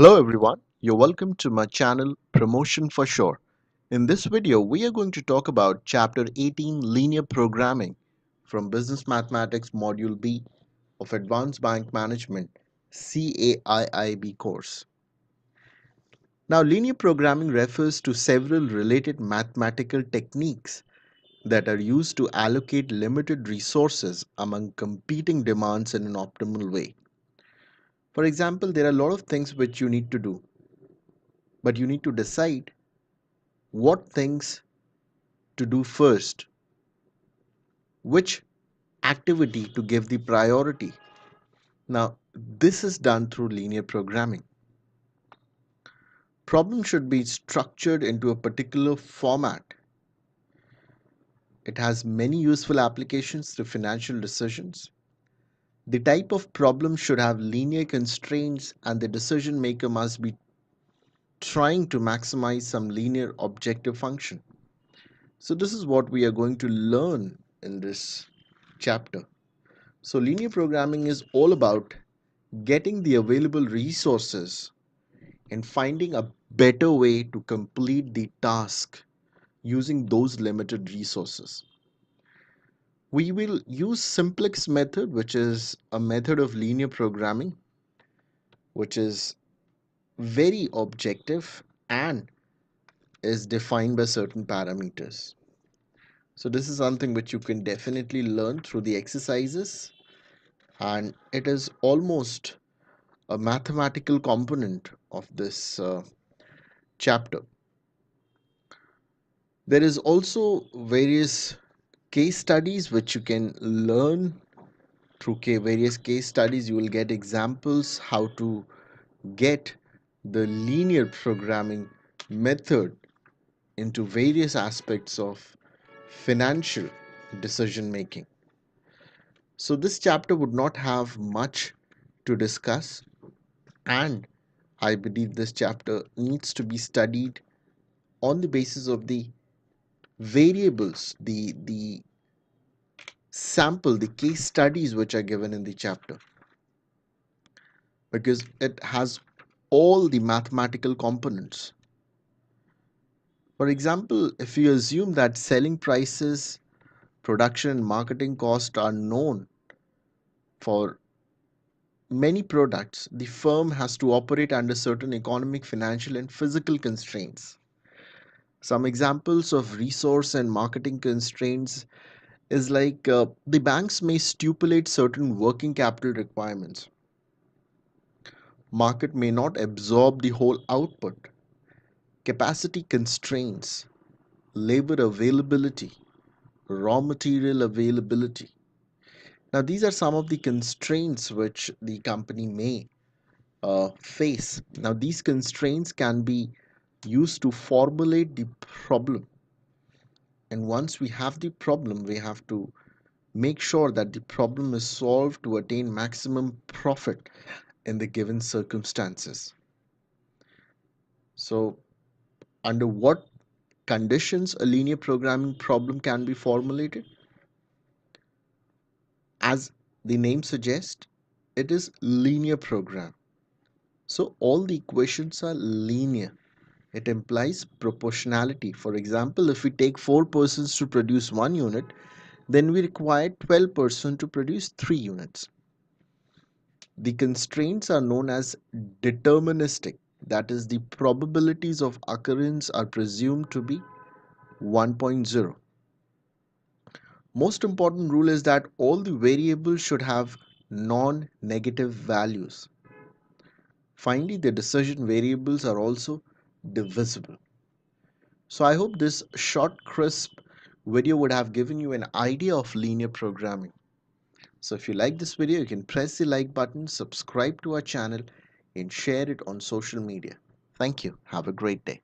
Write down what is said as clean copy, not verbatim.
Hello everyone, you're welcome to my channel Promotion for Sure. In this video, we are going to talk about Chapter 18 Linear Programming from Business Mathematics Module B of Advanced Bank Management CAIIB course. Now, linear programming refers to several related mathematical techniques that are used to allocate limited resources among competing demands in an optimal way. For example, there are a lot of things which you need to do, but you need to decide what things to do first, which activity to give the priority. Now, this is done through linear programming. Problem should be structured into a particular format. It has many useful applications to financial decisions. The type of problem should have linear constraints, and the decision maker must be trying to maximize some linear objective function. So this is what we are going to learn in this chapter. So linear programming is all about getting the available resources and finding a better way to complete the task using those limited resources. We will use simplex method, which is a method of linear programming which is very objective and is defined by certain parameters. So this is something which you can definitely learn through the exercises, and it is almost a mathematical component of this chapter. There is also various case studies which you can learn through various case studies. You will get examples how to get the linear programming method into various aspects of financial decision making. So this chapter would not have much to discuss, and I believe this chapter needs to be studied on the basis of the variables, the sample, the case studies which are given in the chapter, because it has all the mathematical components. For example, if you assume that selling prices, production and marketing costs are known for many products, the firm has to operate under certain economic, financial and physical constraints. Some examples of resource and marketing constraints is like the banks may stipulate certain working capital requirements. Market may not absorb the whole output. Capacity constraints, labor availability, raw material availability. Now, these are some of the constraints which the company may face. Now, these constraints can be used to formulate the problem. And once we have the problem, we have to make sure that the problem is solved to attain maximum profit in the given circumstances. So, under what conditions a linear programming problem can be formulated? As the name suggests, it is linear program. So all the equations are linear. It implies proportionality. For example, if we take 4 persons to produce 1 unit, then we require 12 persons to produce 3 units. The constraints are known as deterministic. That is, the probabilities of occurrence are presumed to be 1.0. Most important rule is that all the variables should have non-negative values. Finally, the decision variables are also divisible. So I hope this short, crisp video would have given you an idea of linear programming. So if you like this video, you can press the like button, subscribe to our channel, and share it on social media. Thank you. Have a great day.